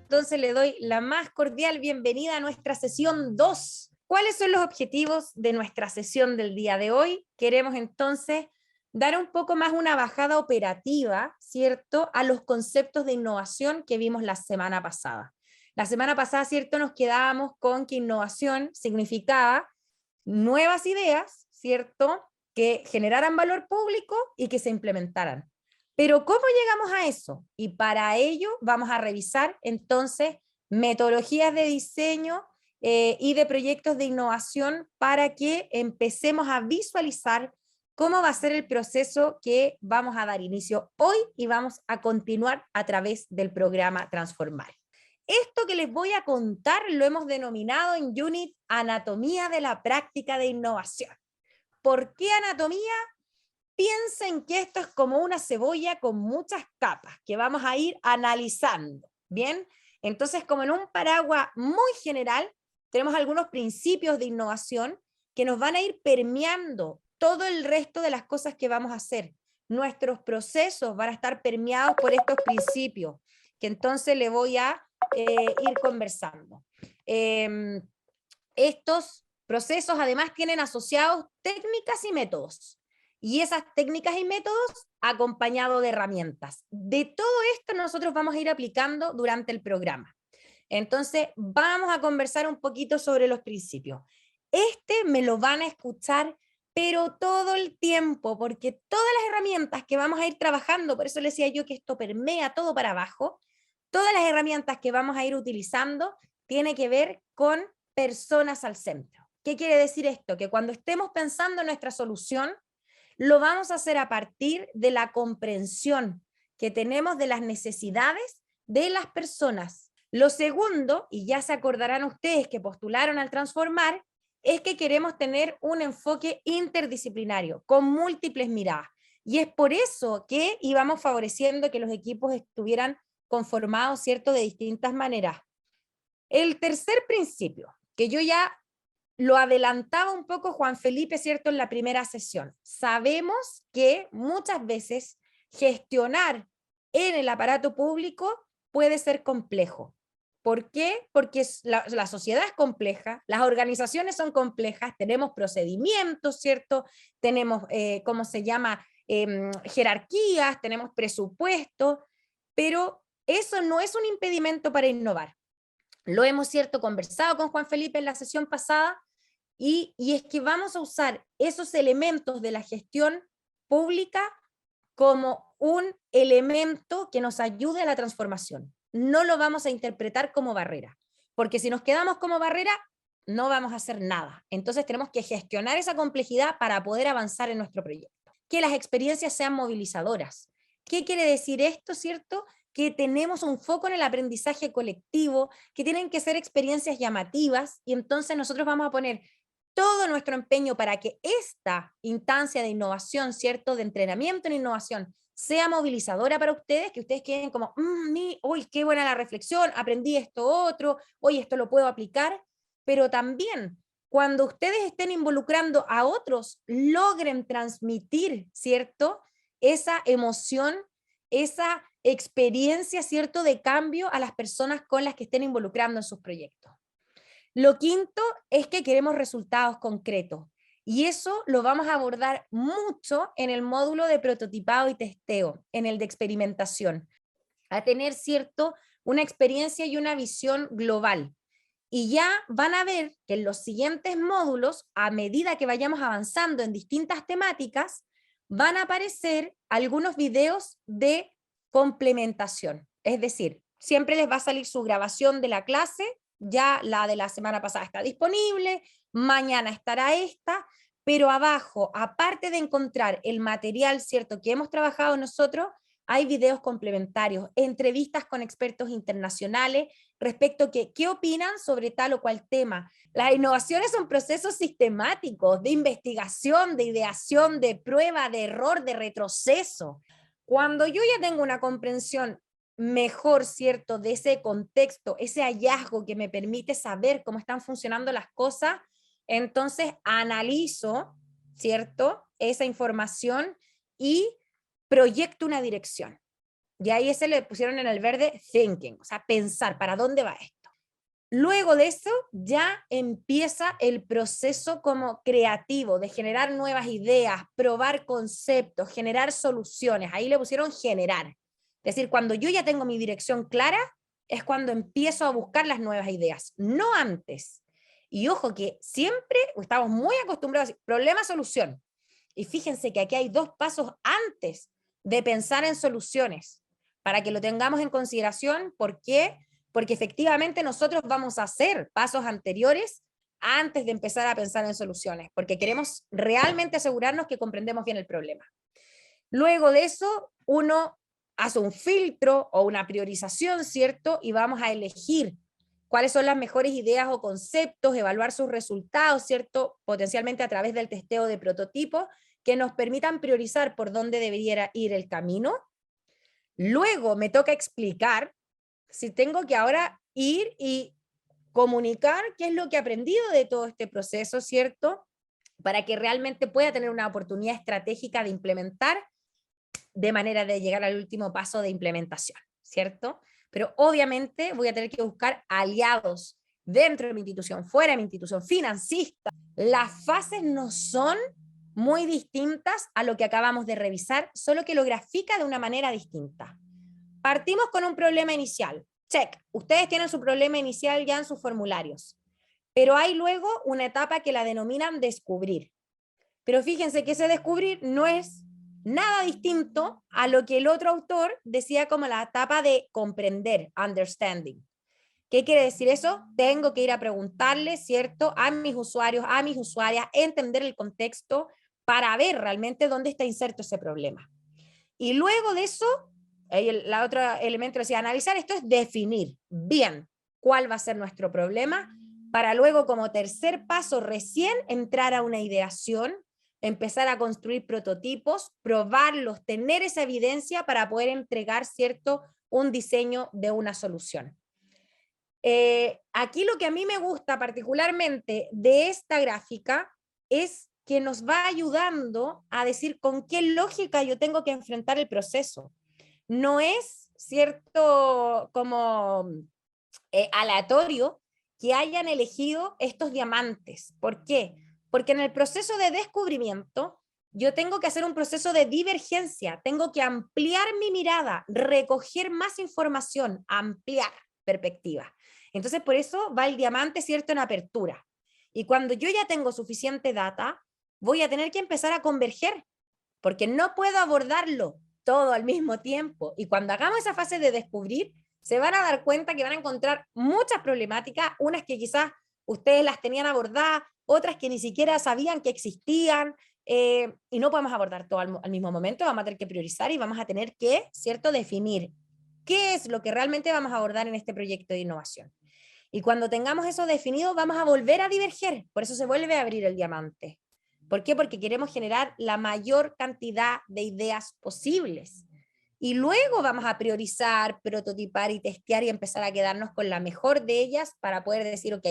entonces le doy la más cordial bienvenida a nuestra sesión 2. ¿Cuáles son los objetivos de nuestra sesión del día de hoy? Queremos entonces dar un poco más una bajada operativa, ¿cierto?, a los conceptos de innovación que vimos la semana pasada. La semana pasada, ¿cierto?, nos quedábamos con que innovación significaba nuevas ideas, ¿cierto?, que generaran valor público y que se implementaran. Pero ¿cómo llegamos a eso? Y para ello vamos a revisar entonces metodologías de diseño y de proyectos de innovación para que empecemos a visualizar cómo va a ser el proceso que vamos a dar inicio hoy y vamos a continuar a través del programa Transformar. Esto que les voy a contar lo hemos denominado en UNIT Anatomía de la Práctica de Innovación. ¿Por qué anatomía? Piensen que esto es como una cebolla con muchas capas que vamos a ir analizando, ¿bien? Entonces, como en un paraguas muy general, tenemos algunos principios de innovación que nos van a ir permeando todo el resto de las cosas que vamos a hacer. Nuestros procesos van a estar permeados por estos principios, que entonces le voy a ir conversando. Estos procesos además tienen asociados técnicas y métodos. Y esas técnicas y métodos acompañado de herramientas. De todo esto nosotros vamos a ir aplicando durante el programa. Entonces vamos a conversar un poquito sobre los principios. Me lo van a escuchar pero todo el tiempo, porque todas las herramientas que vamos a ir trabajando, por eso les decía yo que esto permea todo para abajo, todas las herramientas que vamos a ir utilizando tiene que ver con personas al centro. ¿Qué quiere decir esto? Que cuando estemos pensando en nuestra solución, lo vamos a hacer a partir de la comprensión que tenemos de las necesidades de las personas. Lo segundo, y ya se acordarán ustedes que postularon al Transformar, es que queremos tener un enfoque interdisciplinario, con múltiples miradas. Y es por eso que íbamos favoreciendo que los equipos estuvieran conformados, ¿cierto?, de distintas maneras. El tercer principio, que yo ya lo adelantaba un poco Juan Felipe, ¿cierto?, en la primera sesión. Sabemos que muchas veces gestionar en el aparato público puede ser complejo. ¿Por qué? Porque la sociedad es compleja, las organizaciones son complejas, tenemos procedimientos, ¿cierto? Tenemos, ¿cómo se llama? Jerarquías, tenemos presupuestos, pero eso no es un impedimento para innovar. Lo hemos, ¿cierto?, conversado con Juan Felipe en la sesión pasada, y es que vamos a usar esos elementos de la gestión pública como un elemento que nos ayude a la transformación. No lo vamos a interpretar como barrera, porque si nos quedamos como barrera, no vamos a hacer nada. Entonces tenemos que gestionar esa complejidad para poder avanzar en nuestro proyecto. Que las experiencias sean movilizadoras. ¿Qué quiere decir esto, cierto? Que tenemos un foco en el aprendizaje colectivo, que tienen que ser experiencias llamativas, y entonces nosotros vamos a poner todo nuestro empeño para que esta instancia de innovación, ¿cierto?, de entrenamiento en innovación, sea movilizadora para ustedes, que ustedes queden como, uy, qué buena la reflexión, aprendí esto otro, oye, esto lo puedo aplicar, pero también cuando ustedes estén involucrando a otros, logren transmitir, ¿cierto?, esa emoción, esa experiencia, ¿cierto?, de cambio a las personas con las que estén involucrando en sus proyectos. Lo quinto es que queremos resultados concretos, y eso lo vamos a abordar mucho en el módulo de prototipado y testeo, en el de experimentación, a tener, ¿cierto?, una experiencia y una visión global. Y ya van a ver que en los siguientes módulos, a medida que vayamos avanzando en distintas temáticas, van a aparecer algunos videos de complementación. Es decir, siempre les va a salir su grabación de la clase, ya la de la semana pasada está disponible, mañana estará esta, pero abajo, aparte de encontrar el material, ¿cierto?, que hemos trabajado nosotros, hay videos complementarios, entrevistas con expertos internacionales respecto a qué opinan sobre tal o cual tema. Las innovaciones son procesos sistemáticos de investigación, de ideación, de prueba, de error, de retroceso. Cuando yo ya tengo una comprensión mejor, ¿cierto?, de ese contexto, ese hallazgo que me permite saber cómo están funcionando las cosas, entonces analizo, ¿cierto?, esa información y proyecto una dirección. Y ahí ese le pusieron en el verde thinking, o sea, pensar, ¿para dónde va esto? Luego de eso ya empieza el proceso como creativo, de generar nuevas ideas, probar conceptos, generar soluciones. Ahí le pusieron generar. Es decir, cuando yo ya tengo mi dirección clara, es cuando empiezo a buscar las nuevas ideas, no antes. Y ojo que siempre estamos muy acostumbrados a decir, problema, solución. Y fíjense que aquí hay 2 pasos antes de pensar en soluciones, para que lo tengamos en consideración. ¿Por qué? Porque efectivamente nosotros vamos a hacer pasos anteriores antes de empezar a pensar en soluciones, porque queremos realmente asegurarnos que comprendemos bien el problema. Luego de eso, uno hace un filtro o una priorización, ¿cierto? Y vamos a elegir cuáles son las mejores ideas o conceptos, evaluar sus resultados, ¿cierto? Potencialmente a través del testeo de prototipos que nos permitan priorizar por dónde debería ir el camino. Luego me toca explicar si tengo que ahora ir y comunicar qué es lo que he aprendido de todo este proceso, ¿cierto? Para que realmente pueda tener una oportunidad estratégica de implementar de manera de llegar al último paso de implementación, ¿cierto? Pero obviamente voy a tener que buscar aliados dentro de mi institución, fuera de mi institución, financistas. Las fases no son muy distintas a lo que acabamos de revisar, solo que lo grafica de una manera distinta. Partimos con un problema inicial. Check. Ustedes tienen su problema inicial ya en sus formularios. Pero hay luego una etapa que la denominan descubrir. Pero fíjense que ese descubrir no es nada distinto a lo que el otro autor decía como la etapa de comprender, understanding. ¿Qué quiere decir eso? Tengo que ir a preguntarle, ¿cierto?, a mis usuarios, a mis usuarias, entender el contexto para ver realmente dónde está inserto ese problema. Y luego de eso, el otro elemento decía, analizar esto es definir bien cuál va a ser nuestro problema, para luego como tercer paso recién entrar a una ideación, empezar a construir prototipos, probarlos, tener esa evidencia para poder entregar, ¿cierto?, un diseño de una solución. Aquí lo que a mí me gusta particularmente de esta gráfica es que nos va ayudando a decir con qué lógica yo tengo que enfrentar el proceso. No es, ¿cierto?, como aleatorio que hayan elegido estos diamantes. ¿Por qué? Porque en el proceso de descubrimiento yo tengo que hacer un proceso de divergencia, tengo que ampliar mi mirada, recoger más información, ampliar perspectiva. Entonces, por eso va el diamante, ¿cierto?, en apertura. Y cuando yo ya tengo suficiente data, voy a tener que empezar a converger, porque no puedo abordarlo todo al mismo tiempo. Y cuando hagamos esa fase de descubrir, se van a dar cuenta que van a encontrar muchas problemáticas, unas que quizás ustedes las tenían abordadas, otras que ni siquiera sabían que existían, y no podemos abordar todo al mismo momento, vamos a tener que priorizar y vamos a tener que, ¿cierto?, definir qué es lo que realmente vamos a abordar en este proyecto de innovación. Y cuando tengamos eso definido, vamos a volver a diverger, por eso se vuelve a abrir el diamante. ¿Por qué? Porque queremos generar la mayor cantidad de ideas posibles. Y luego vamos a priorizar, prototipar y testear y empezar a quedarnos con la mejor de ellas para poder decir, ok,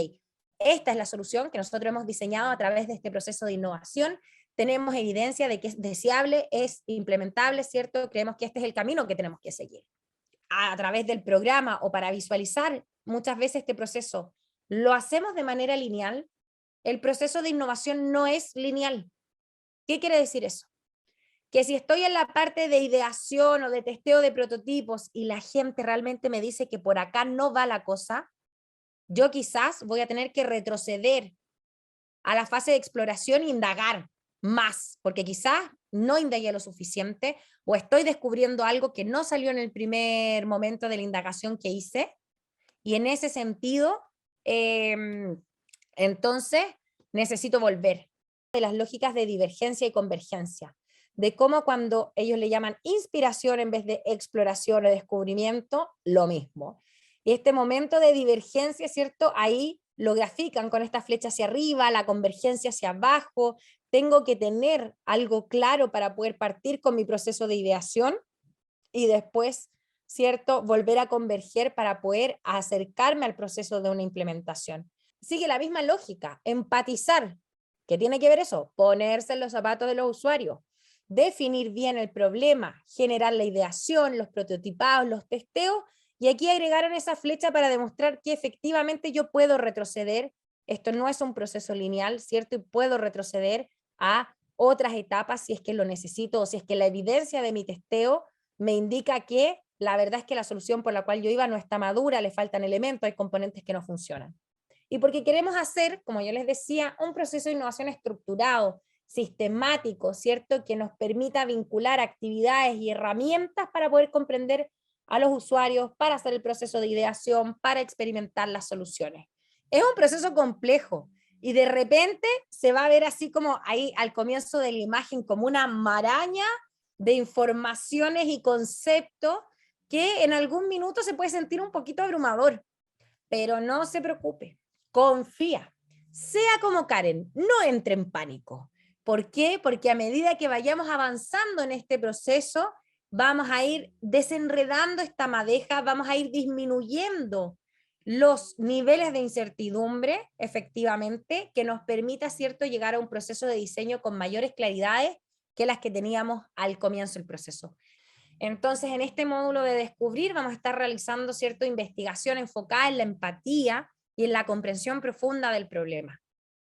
esta es la solución que nosotros hemos diseñado a través de este proceso de innovación. Tenemos evidencia de que es deseable, es implementable, ¿cierto? Creemos que este es el camino que tenemos que seguir. A través del programa o para visualizar muchas veces este proceso, lo hacemos de manera lineal. El proceso de innovación no es lineal. ¿Qué quiere decir eso? Que si estoy en la parte de ideación o de testeo de prototipos y la gente realmente me dice que por acá no va la cosa, yo quizás voy a tener que retroceder a la fase de exploración e indagar más, porque quizás no indagué lo suficiente o estoy descubriendo algo que no salió en el primer momento de la indagación que hice, y en ese sentido, entonces necesito volver de las lógicas de divergencia y convergencia, de cómo cuando ellos le llaman inspiración en vez de exploración o descubrimiento, lo mismo. Y este momento de divergencia, ¿cierto? Ahí lo grafican con esta flecha hacia arriba, la convergencia hacia abajo. Tengo que tener algo claro para poder partir con mi proceso de ideación y después, ¿cierto?, volver a converger para poder acercarme al proceso de una implementación. Sigue la misma lógica, empatizar. ¿Qué tiene que ver eso? Ponerse en los zapatos de los usuarios. definir bien el problema, generar la ideación, los prototipados, los testeos, y aquí agregaron esa flecha para demostrar que efectivamente yo puedo retroceder. Esto no es un proceso lineal, ¿cierto? Y puedo retroceder a otras etapas si es que lo necesito o si es que la evidencia de mi testeo me indica que la verdad es que la solución por la cual yo iba no está madura, le faltan elementos, hay componentes que no funcionan. Y porque queremos hacer, como yo les decía, un proceso de innovación estructurado, sistemático, ¿cierto? Que nos permita vincular actividades y herramientas para poder comprender a los usuarios, para hacer el proceso de ideación, para experimentar las soluciones. Es un proceso complejo y de repente se va a ver así como ahí al comienzo de la imagen como una maraña de informaciones y conceptos que en algún minuto se puede sentir un poquito abrumador, pero no se preocupe, confía, sea como Karen, no entre en pánico. ¿Por qué? Porque a medida que vayamos avanzando en este proceso, vamos a ir desenredando esta madeja, vamos a ir disminuyendo los niveles de incertidumbre, efectivamente, que nos permita, ¿cierto?, llegar a un proceso de diseño con mayores claridades que las que teníamos al comienzo del proceso. Entonces, en este módulo de descubrir vamos a estar realizando cierta investigación enfocada en la empatía y en la comprensión profunda del problema.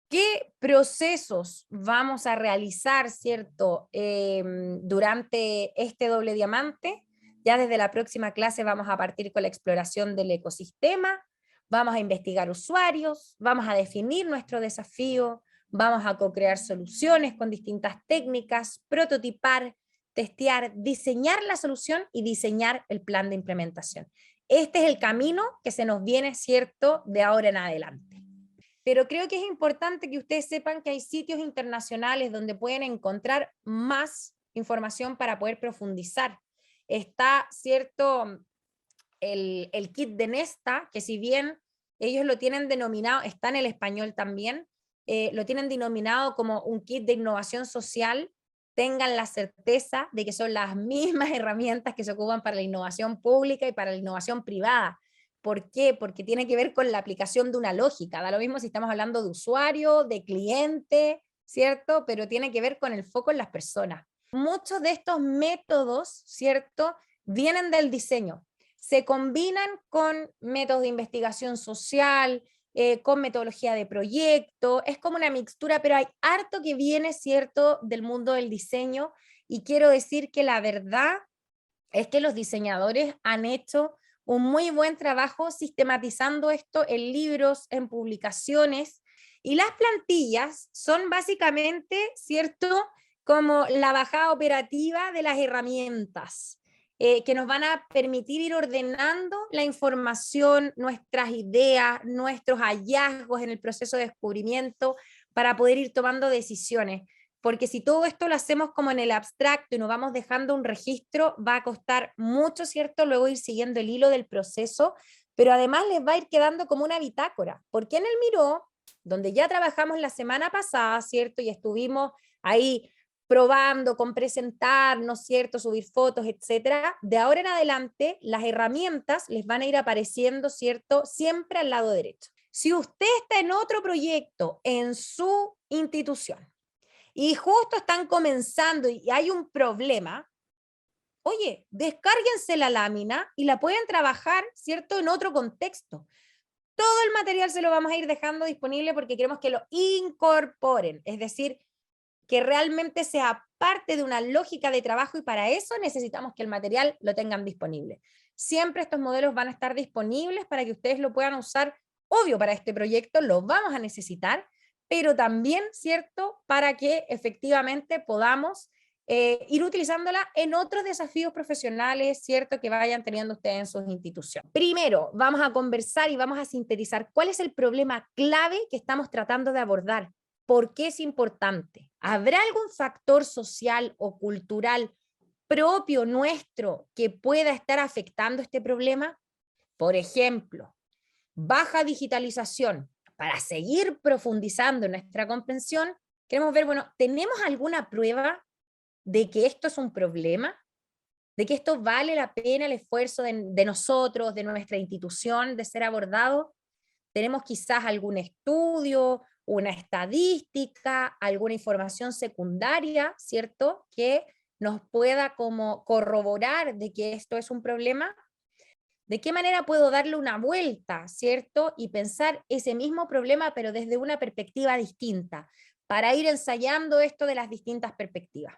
¿Qué procesos vamos a realizar, cierto, durante este doble diamante? Ya desde la próxima clase vamos a partir con la exploración del ecosistema, vamos a investigar usuarios, vamos a definir nuestro desafío, vamos a co-crear soluciones con distintas técnicas, prototipar, testear, diseñar la solución y diseñar el plan de implementación. Este es el camino que se nos viene, cierto, de ahora en adelante. Pero creo que es importante que ustedes sepan que hay sitios internacionales donde pueden encontrar más información para poder profundizar. Está, cierto, el kit de Nesta, que si bien ellos lo tienen denominado, está en el español también, lo tienen denominado como un kit de innovación social, tengan la certeza de que son las mismas herramientas que se ocupan para la innovación pública y para la innovación privada. ¿Por qué? Porque tiene que ver con la aplicación de una lógica. Da lo mismo si estamos hablando de usuario, de cliente, ¿cierto? Pero tiene que ver con el foco en las personas. Muchos de estos métodos, ¿cierto?, vienen del diseño. Se combinan con métodos de investigación social, con metodología de proyecto, es como una mixtura, pero hay harto que viene, ¿cierto?, del mundo del diseño, y quiero decir que la verdad es que los diseñadores han hecho un muy buen trabajo sistematizando esto en libros, en publicaciones, y las plantillas son básicamente, ¿cierto?, como la bajada operativa de las herramientas, que nos van a permitir ir ordenando la información, nuestras ideas, nuestros hallazgos en el proceso de descubrimiento para poder ir tomando decisiones. Porque si todo esto lo hacemos como en el abstracto y nos vamos dejando un registro, va a costar mucho, ¿cierto?, luego ir siguiendo el hilo del proceso, pero además les va a ir quedando como una bitácora, porque en el Miró, donde ya trabajamos la semana pasada, ¿cierto?, y estuvimos ahí probando con presentarnos, ¿cierto?, subir fotos, etcétera, de ahora en adelante las herramientas les van a ir apareciendo, ¿cierto?, siempre al lado derecho. Si usted está en otro proyecto en su institución y justo están comenzando y hay un problema, oye, descárguense la lámina y la pueden trabajar, ¿cierto?, en otro contexto. Todo el material se lo vamos a ir dejando disponible porque queremos que lo incorporen, es decir, que realmente sea parte de una lógica de trabajo, y para eso necesitamos que el material lo tengan disponible. Siempre estos modelos van a estar disponibles para que ustedes lo puedan usar, obvio, para este proyecto lo vamos a necesitar, pero también, ¿cierto?, para que efectivamente podamos ir utilizándola en otros desafíos profesionales, ¿cierto?, que vayan teniendo ustedes en sus instituciones. Primero, vamos a conversar y vamos a sintetizar cuál es el problema clave que estamos tratando de abordar. ¿Por qué es importante? ¿Habrá algún factor social o cultural propio nuestro que pueda estar afectando este problema? Por ejemplo, baja digitalización. Para seguir profundizando en nuestra comprensión, queremos ver, bueno, ¿tenemos alguna prueba de que esto es un problema? ¿De que esto vale la pena el esfuerzo de nosotros, de nuestra institución, de ser abordado? ¿Tenemos quizás algún estudio una estadística, alguna información secundaria, ¿cierto? Que nos pueda como corroborar de que esto es un problema. ¿De qué manera puedo darle una vuelta, ¿cierto? Y pensar ese mismo problema, pero desde una perspectiva distinta, para ir ensayando esto de las distintas perspectivas.